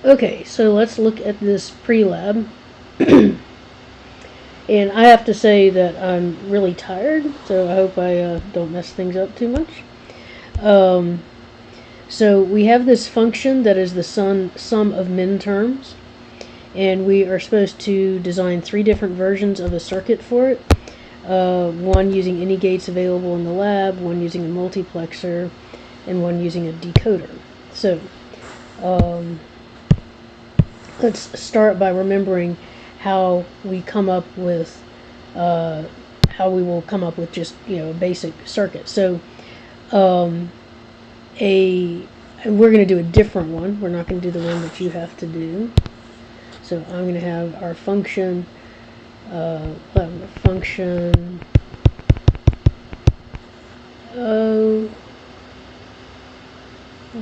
Okay, so let's look at this Prelab. And I have to say that I'm really tired, so I hope I don't mess things up too much. So we have this function that is the sum of min terms, and we are supposed to design 3 different versions of a circuit for it. One using any gates available in the lab, one using a multiplexer, and one using a decoder. So let's start by remembering how we come up with how we will come up with just a basic circuit. So and we're going to do a different one. We're not going to do the one that you have to do. So I'm going to have our function I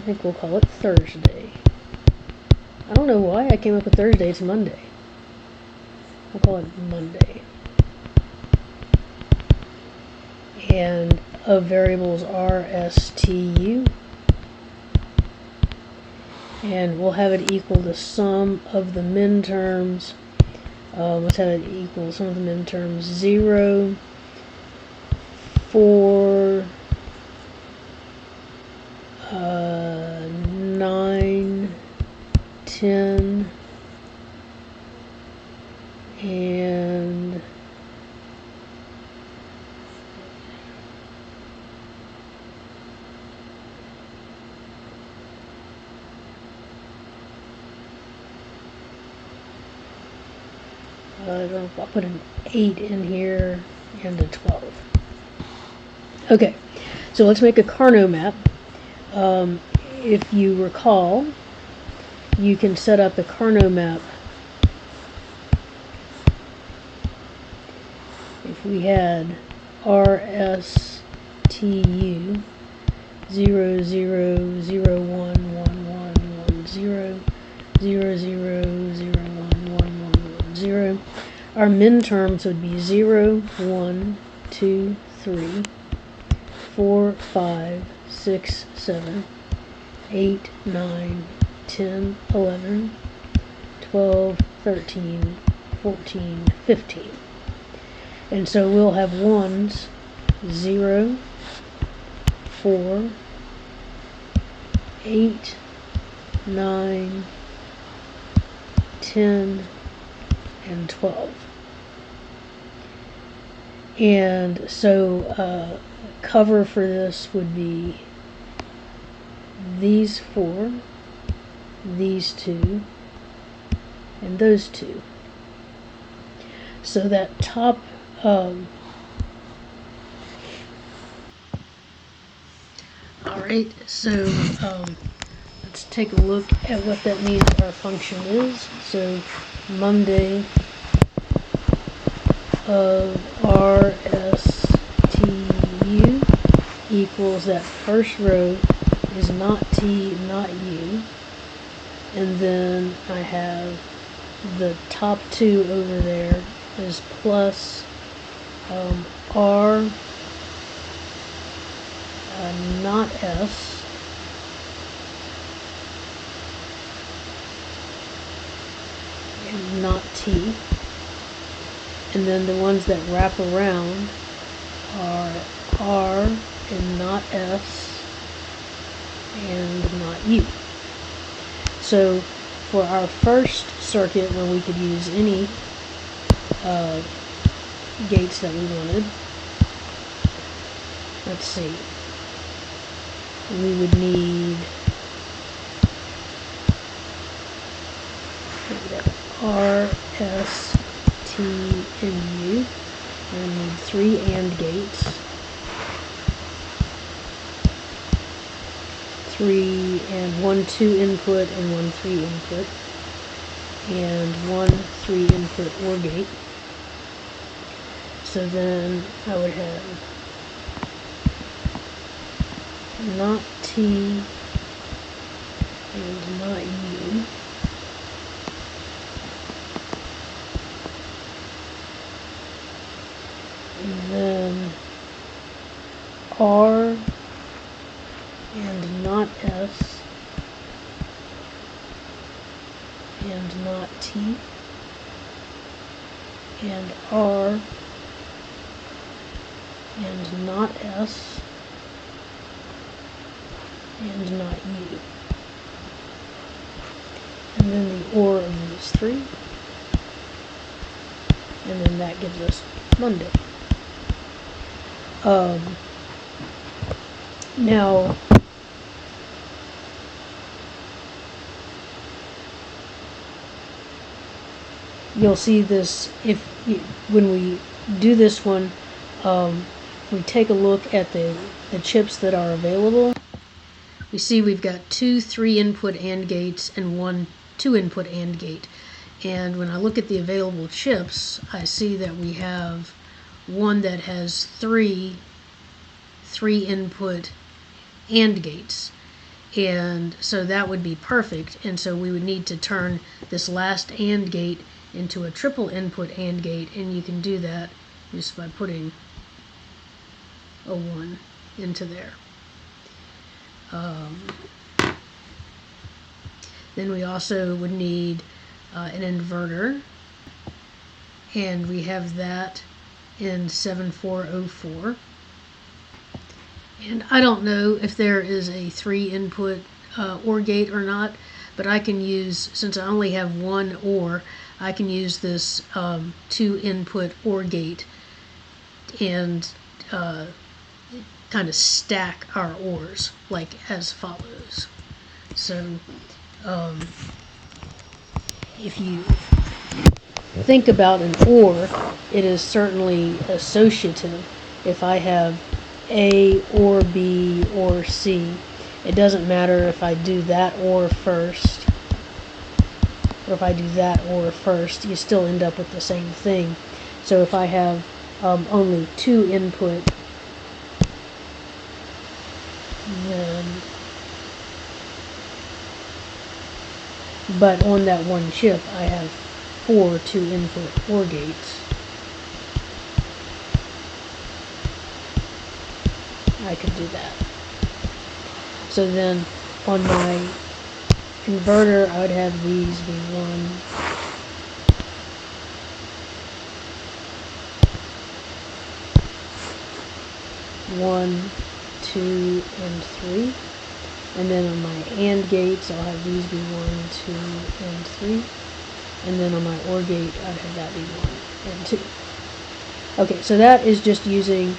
think we'll call it Thursday. I don't know why I came up with Thursday. It's Monday. We'll call it Monday. And of variables RSTU. And we'll have it equal the sum of the min terms. Let's have it equal sum of the min terms 0, 4, 9, 10, and I'll put an 8 in here and a 12. Okay, so let's make a Carnot map. If you recall, you can set up the Carnot map. If we had RSTU 0, 0, 0, 1, 1, 1, 1, 0, 0, 0, 0, 1, 1, 1, 1, 0. Our min terms would be 0, 1, 2, 3, 4, 5, 6, 7, 8, 9, 10, 11, 12, 13, 14, 15. And so we'll have ones 0, 4, 8, 9, 10, and 12. And so cover for this would be these 4, these 2, and those 2. So that top alright, so let's take a look at what that means our function is. So Monday of RSTU equals that first row is not T, not U, and then I have the top 2 over there is plus R not S, and not T, and then the ones that wrap around are R and not S and not U. So for our first circuit, when we could use any gates that we wanted, let's see, we would need R, S, T, and U. We need 3 AND gates, 3 and 1 2 input and 1 3 input, and 1 3 input OR gate. So then I would have not T and not U. And then R and not S, and not T, and R and not S, and not U. And then the OR of these three. And then that gives us Monday. Now, you'll see this when we do this one, we take a look at the chips that are available. We see we've got 2 3-input AND gates and 1 2-input AND gate. And when I look at the available chips, I see that we have one that has 3 3-input AND gates. And so that would be perfect. And so we would need to turn this last AND gate into a triple input AND gate. And you can do that just by putting a 1 into there. Then we also would need an inverter, and we have that in 7404. And I don't know if there is a 3-input OR gate or not, but I can use, since I only have one OR, I can use this 2-input OR gate and kind of stack our ORs like as follows. So if you think about an OR, it is certainly associative. If I have A or B or C, it doesn't matter if I do that OR first or if I do that OR first, you still end up with the same thing. So if I have only 2 input, then but on that one chip I have 4 2-input OR gates. I could do that. So then on my converter I would have these be 1, 2, and 3. And then on my AND gates, I'll have these be 1, 2, and 3. And then on my OR gate, I'd have that be 1 and 2. Okay, so that is just using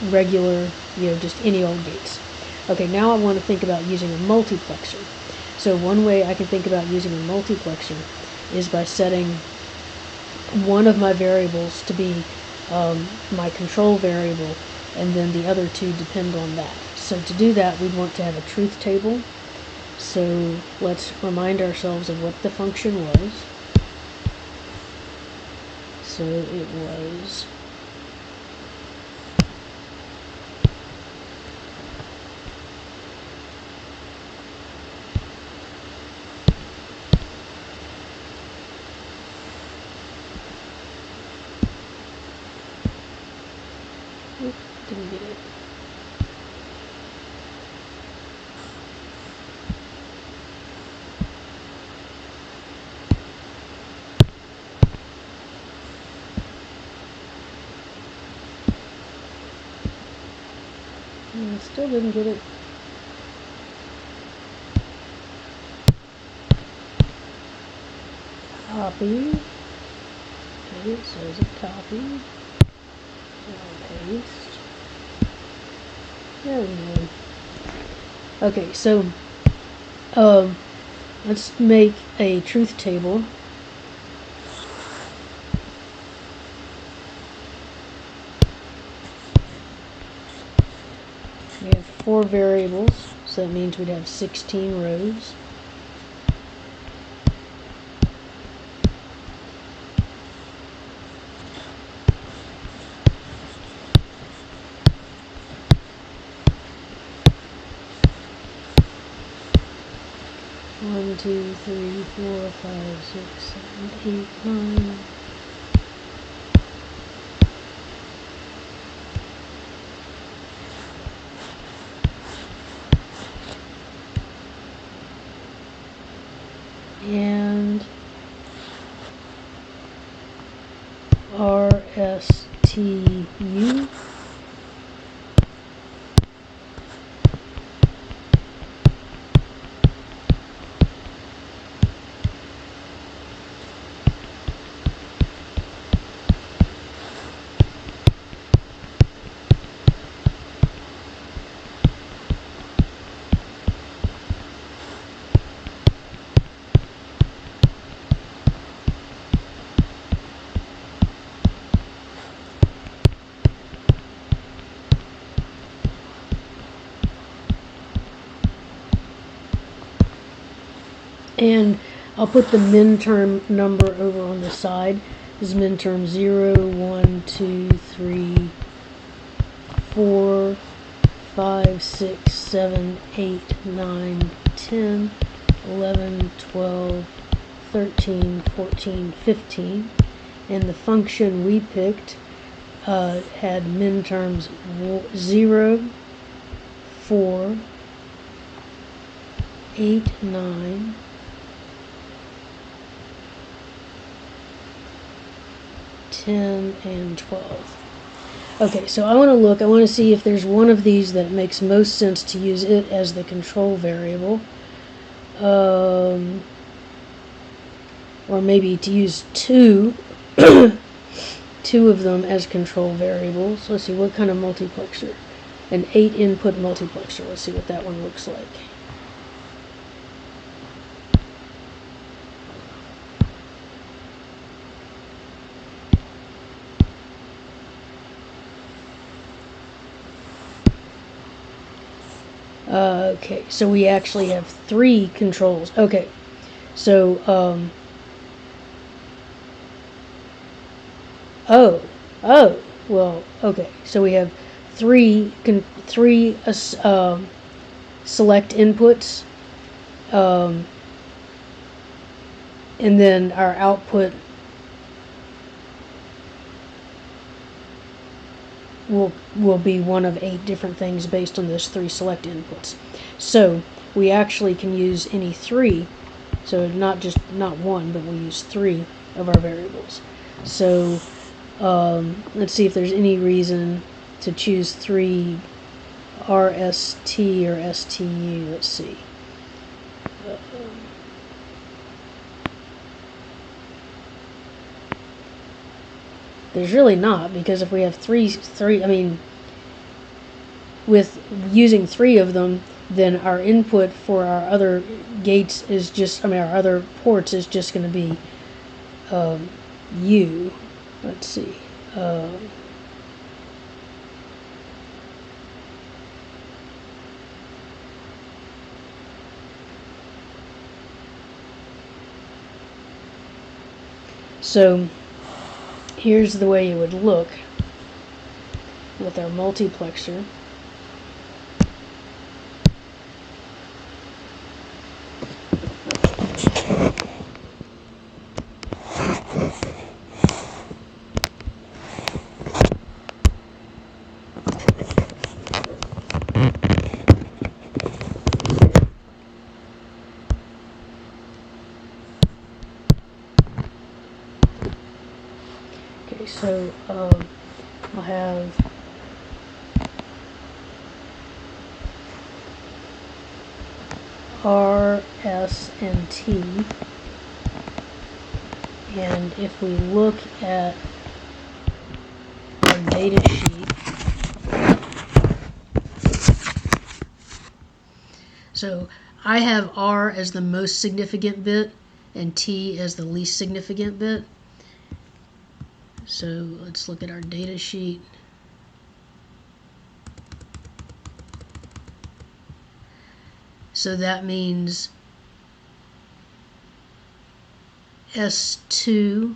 regular, just any old gates. Okay, now I want to think about using a multiplexer. So one way I can think about using a multiplexer is by setting one of my variables to be my control variable, and then the other two depend on that. So to do that, we'd want to have a truth table. So let's remind ourselves of what the function was. So it was didn't get it. Still didn't get it. Copy. Okay, so it's a copy. I'll paste. There we go. Okay, so let's make a truth table. We have 4 variables, so that means we'd have 16 rows. One, 2, 3, 4, 5, 6, 7, 8, 9. and RSTU. And I'll put the min-term number over on the side. This is min-term 0, 1, 2, 3, 4, 5, 6, 7, 8, 9, 10, 11, 12, 13, 14, 15. And the function we picked had min-terms 0, 4, 8, 9, 10, and 12. Okay, so I want to see if there's one of these that makes most sense to use it as the control variable. Or maybe to use two of them as control variables. Let's see, what kind of multiplexer? An 8-input multiplexer. Let's see what that one looks like. Okay, so we actually have 3 controls. Okay, so well, okay. So we have three select inputs, and then our output will be one of 8 different things based on those 3 select inputs. So we actually can use any 3. So not one, but we use 3 of our variables. So let's see if there's any reason to choose 3 RST or STU. Let's see. There's really not, because if we have three, I mean, with using 3 of them, then our input for our other gates is just, our other ports is just going to be U. Let's see. So here's the way it would look with our multiplexer. Okay, so I'll have R, S, and T. And if we look at our data sheet, so I have R as the most significant bit and T as the least significant bit. So let's look at our data sheet. So that means S2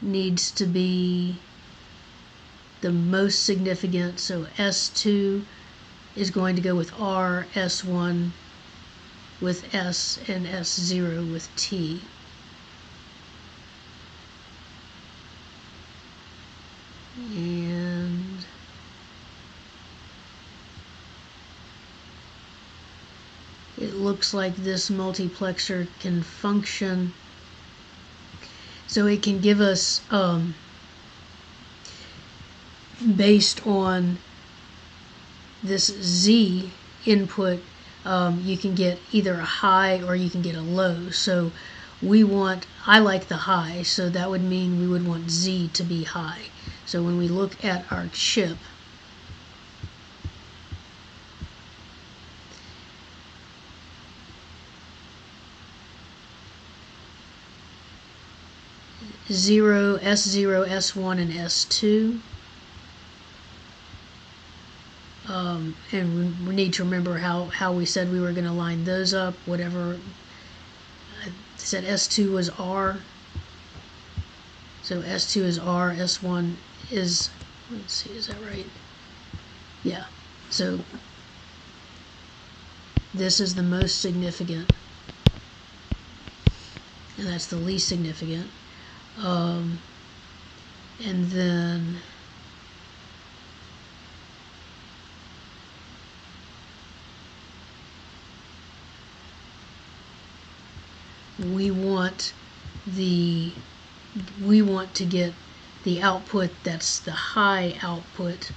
needs to be the most significant. So S2 is going to go with R, S1 with S, and S0 with T. And it looks looks like this multiplexer can function. So it can give us, based on this Z input, you can get either a high or you can get a low. So I like the high, so that would mean we would want Z to be high. So when we look at our chip, S0, S1, and S2. And we need to remember how we said we were going to line those up. Whatever, I said S2 was R. So S2 is R, S1 is, let's see, is that right? Yeah. So this is the most significant, and that's the least significant. And then we want to get the output that's the high output,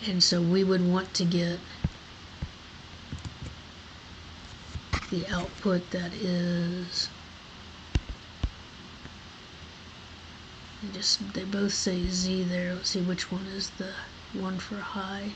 and so we would want to get the output that is, they both say Z there. Let's see which one is the one for high.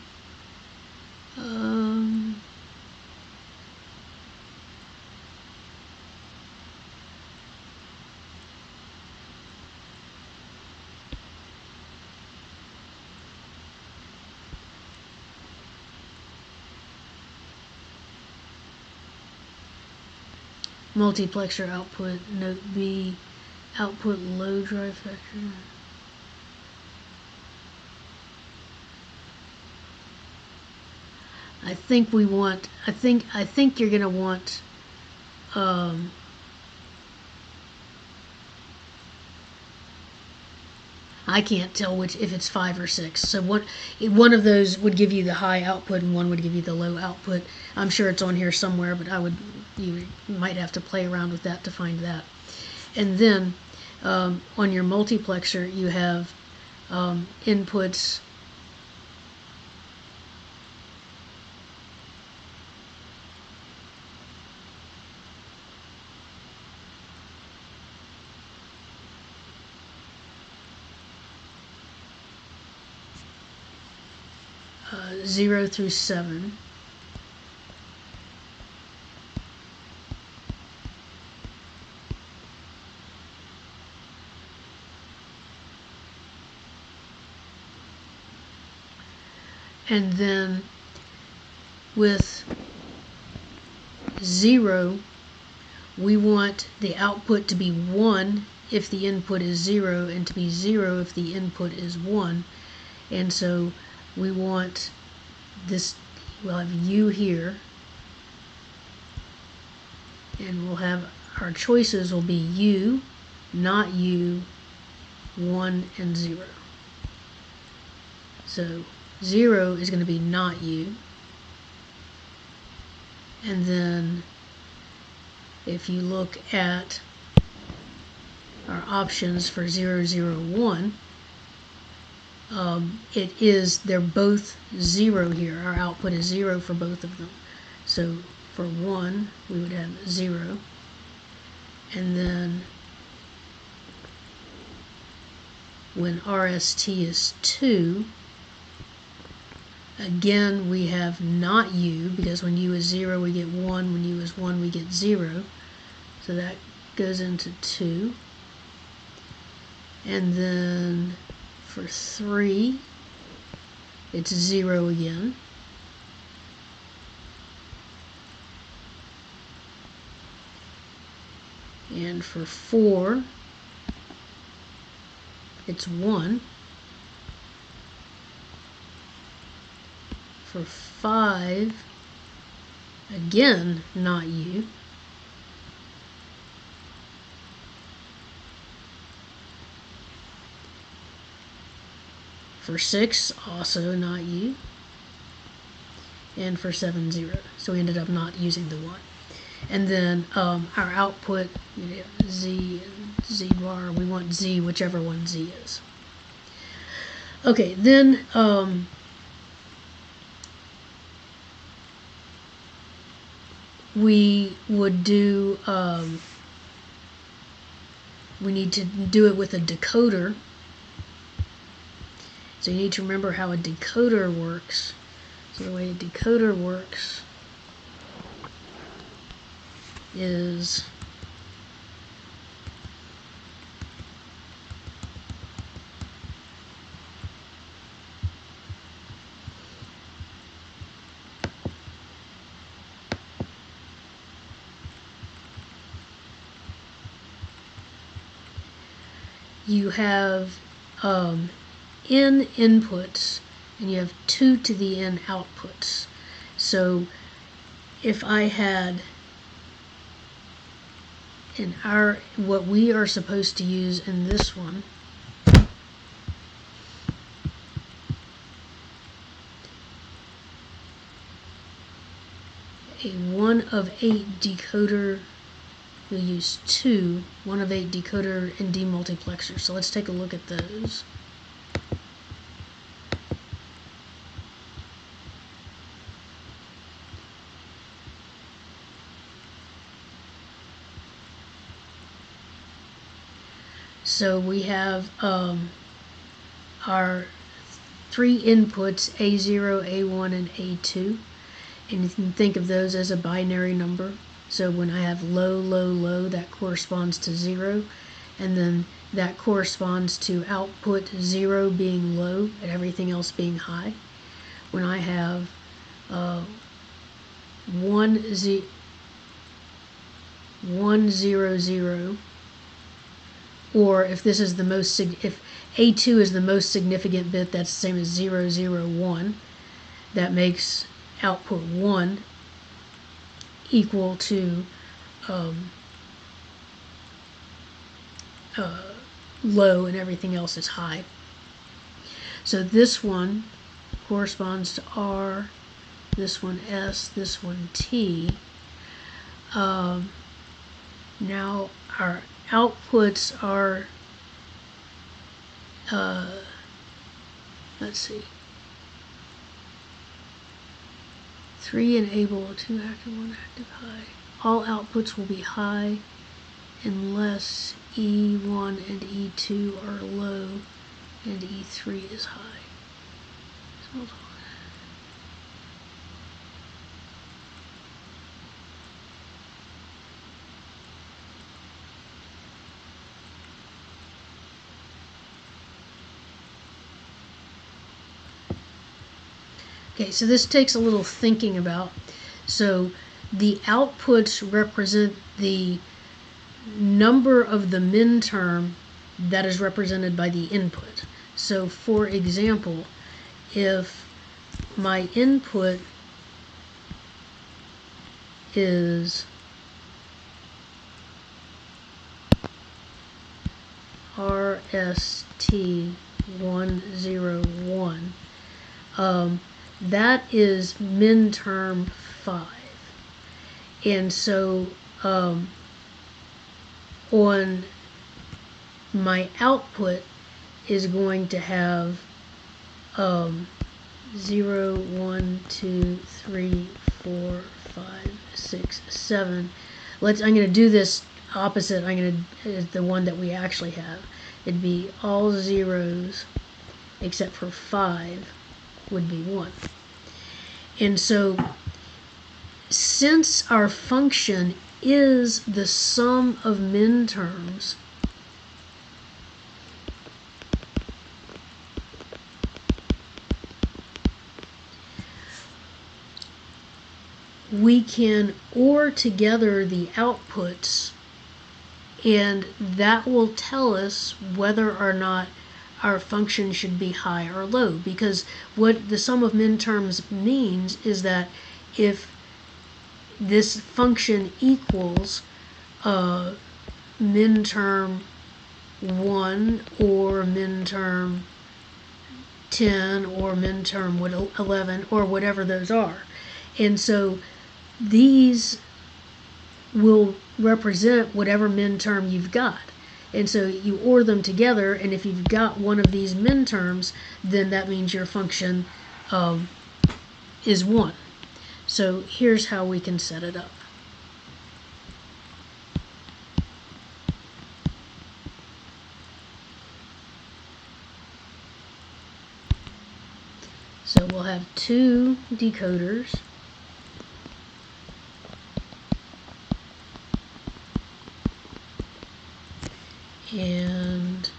Multiplexer output, note B, output low drive factor. I think you're gonna want, I can't tell if it's 5 or 6. So one of those would give you the high output and one would give you the low output. I'm sure it's on here somewhere, but you might have to play around with that to find that. And then on your multiplexer, you have inputs. Uh, 0 through 7. And then with 0, we want the output to be 1 if the input is 0, and to be 0 if the input is 1. And so we want this, we'll have U here, and we'll have, our choices will be U, not U, 1, and 0. So 0 is going to be not U. And then if you look at our options for 0, 0, 1, they're both 0 here. Our output is 0 for both of them. So for 1, we would have 0. And then when RST is 2, again, we have not U, because when U is 0, we get 1. When U is 1, we get 0. So that goes into 2. And then for 3, it's 0 again. And for 4, it's 1. For 5, again, not U. For 6, also not U. and for 7, 0. So we ended up not using the 1. And then our output, Z and Z bar, we want Z, whichever one Z is. Okay, then we would do, we need to do it with a decoder. So you need to remember how a decoder works. So the way a decoder works is you have n inputs and you have 2 to the n outputs. So if I had in what we are supposed to use in this one, a 1 of 8 decoder, we'll use 2 1 of 8 decoder and demultiplexer. So let's take a look at those. So we have our 3 inputs, A0, A1, and A2. And you can think of those as a binary number. So when I have low, low, low, that corresponds to 0. And then that corresponds to output 0 being low and everything else being high. When I have 1, 0, 0, or if this is the most, if A2 is the most significant bit, that's the same as 0, 0, 1. That makes output 1 equal to low and everything else is high. So this one corresponds to R, this one S, this one T. Now our outputs are, let's see, 3 enable, 2 active, 1 active high. All outputs will be high unless E1 and E2 are low and E3 is high. So hold on. Okay, so this takes a little thinking about. So the outputs represent the number of the minterm that is represented by the input. So for example, if my input is RST101, that is minterm 5. And so on my output is going to have 0, 1, 2, 3, 4, 5, 6, 7. I'm going to do this opposite. I'm going to the one that we actually have. It'd be all zeros except for 5 would be 1. And so since our function is the sum of minterms, we can OR together the outputs, and that will tell us whether or not our function should be high or low, because what the sum of minterms means is that if this function equals minterm 1 or minterm 10 or minterm 11 or whatever those are, And so these will represent whatever min-term you've got. And so you OR them together, and if you've got one of these min-terms, then that means your function is 1. So here's how we can set it up. So we'll have 2 decoders. And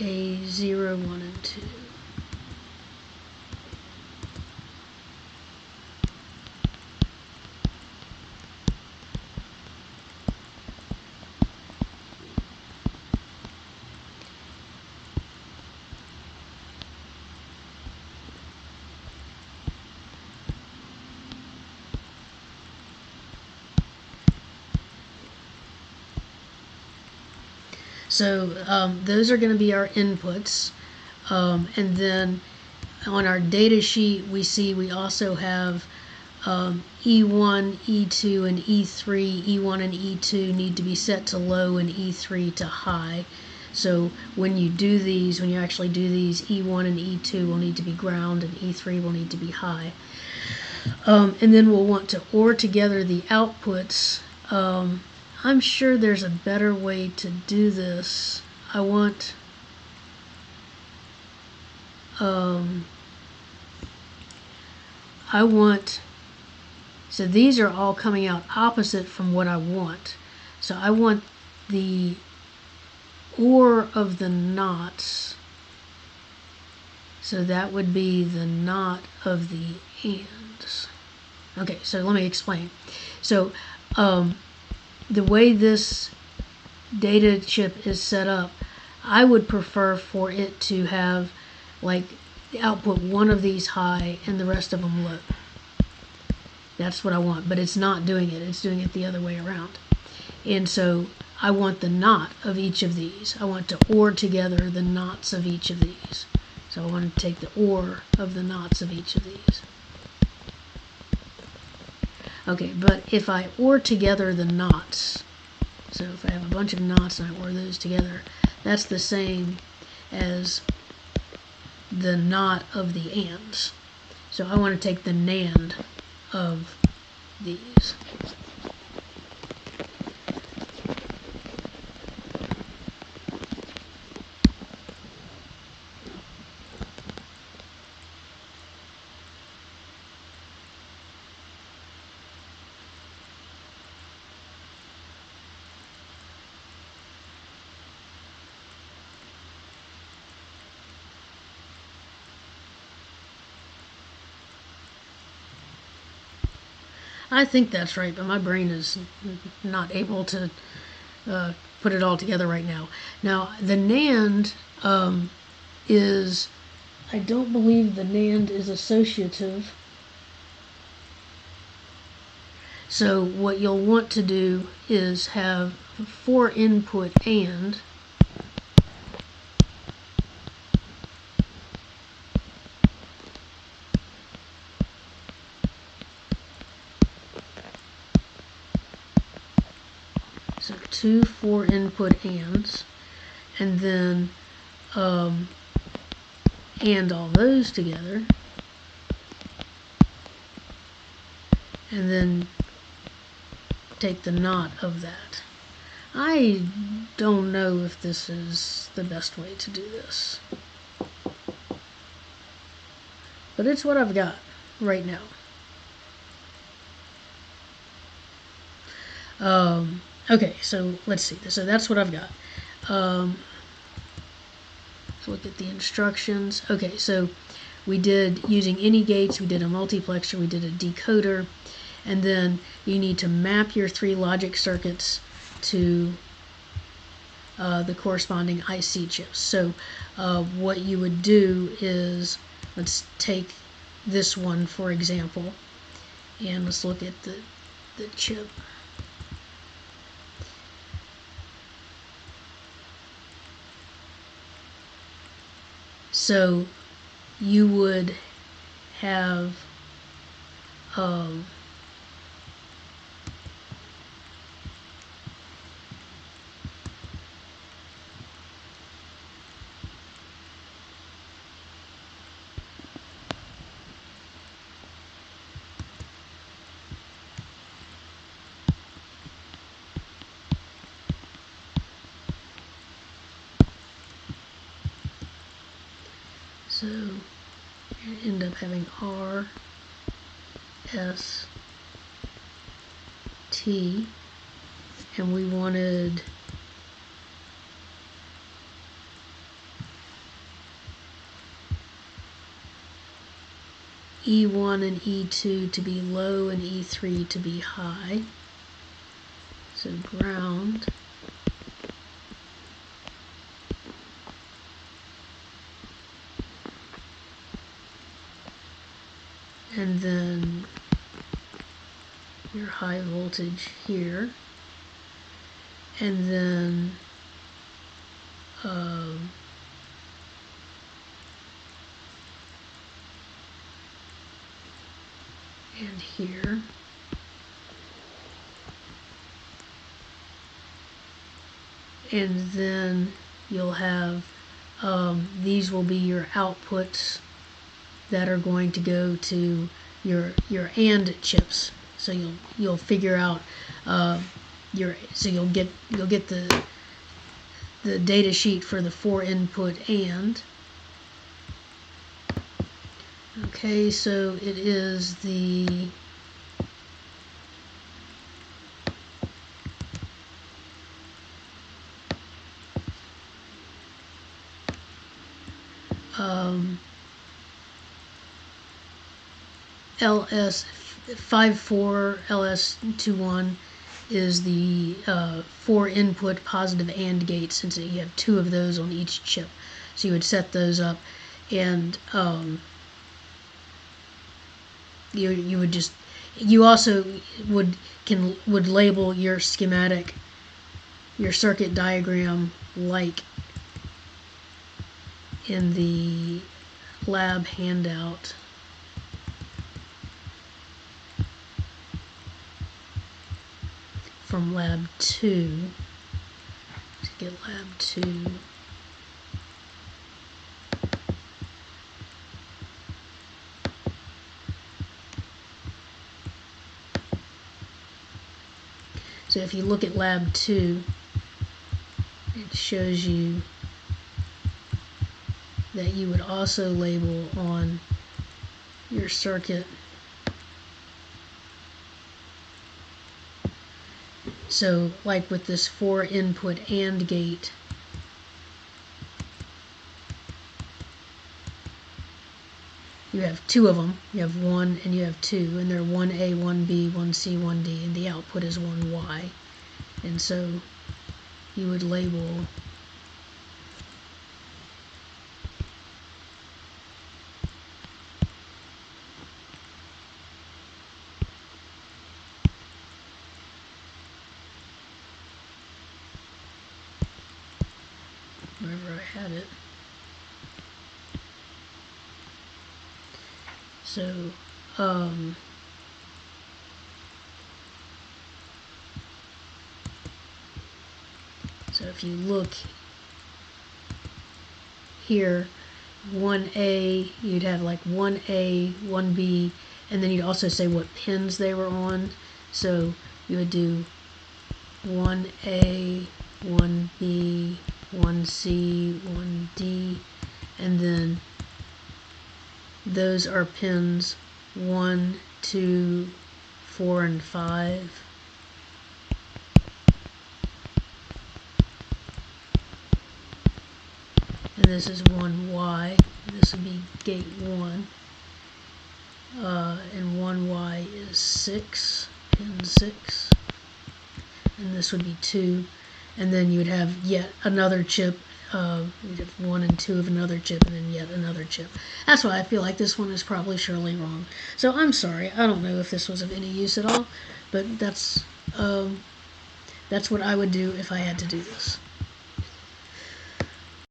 a 0, 1, and 2. So those are going to be our inputs. And then on our data sheet, we see we also have E1, E2, and E3. E1 and E2 need to be set to low and E3 to high. So when you do these, when you actually do these, E1 and E2 will need to be ground and E3 will need to be high. And then we'll want to OR together the outputs. I'm sure there's a better way to do this. I want so these are all coming out opposite from what I want. So I want the OR of the knots. So that would be the knot of the ands. Okay, so let me explain. So the way this data chip is set up, I would prefer for it to have like the output one of these high and the rest of them low. That's what I want, but it's not doing it. It's doing it the other way around. And so I want the knot of each of these. I want to OR together the knots of each of these. So I want to take the OR of the knots of each of these. Okay, but if I OR together the knots, so if I have a bunch of knots and I OR those together, that's the same as the knot of the ands. So I want to take the NAND of these. I think that's right, but my brain is not able to put it all together right now. Now, the NAND is, I don't believe the NAND is associative. So what you'll want to do is have 4 input AND, so 2 4 input ANDs, and then AND all those together, and then take the knot of that. I don't know if this is the best way to do this, but it's what I've got right now. Okay, so let's see. So that's what I've got. Let's look at the instructions. Okay, so we did using any gates, we did a multiplexer, we did a decoder, and then you need to map your 3 logic circuits to the corresponding IC chips. So what you would do is, let's take this one for example, and let's look at the the chip. So you would have so you end up having R, S, T, and we wanted E1 and E2 to be low and E3 to be high. So ground. And then your high voltage here. And then and here. And then you'll have these will be your outputs that are going to go to your AND chips. So you'll figure out you'll get the data sheet for the 4-input AND. Okay, so it is the LS54 LS21 is the 4-input positive AND gate, since you have 2 of those on each chip. So you would set those up, and you would just, you also would label your schematic, your circuit diagram, like in the lab handout. From lab 2, to get lab 2. So if you look at lab 2, it shows you that you would also label on your circuit. So like with this 4-input AND gate, you have 2 of them. You have 1 and you have 2, and they're 1A, 1B, 1C, 1D, and the output is 1Y. And so you would label wherever I had it. So so if you look here, 1A, you'd have like 1A, 1B, and then you'd also say what pins they were on. So you would do 1A, 1B, 1C, 1D, and then those are pins 1, 2, 4, and 5. And this is 1Y. This would be gate 1. And 1Y is 6, pin 6. And this would be 2. And then you would have yet another chip. You'd have 1 and 2 of another chip, and then yet another chip. That's why I feel like this one is probably surely wrong. So I'm sorry. I don't know if this was of any use at all, but that's what I would do if I had to do this.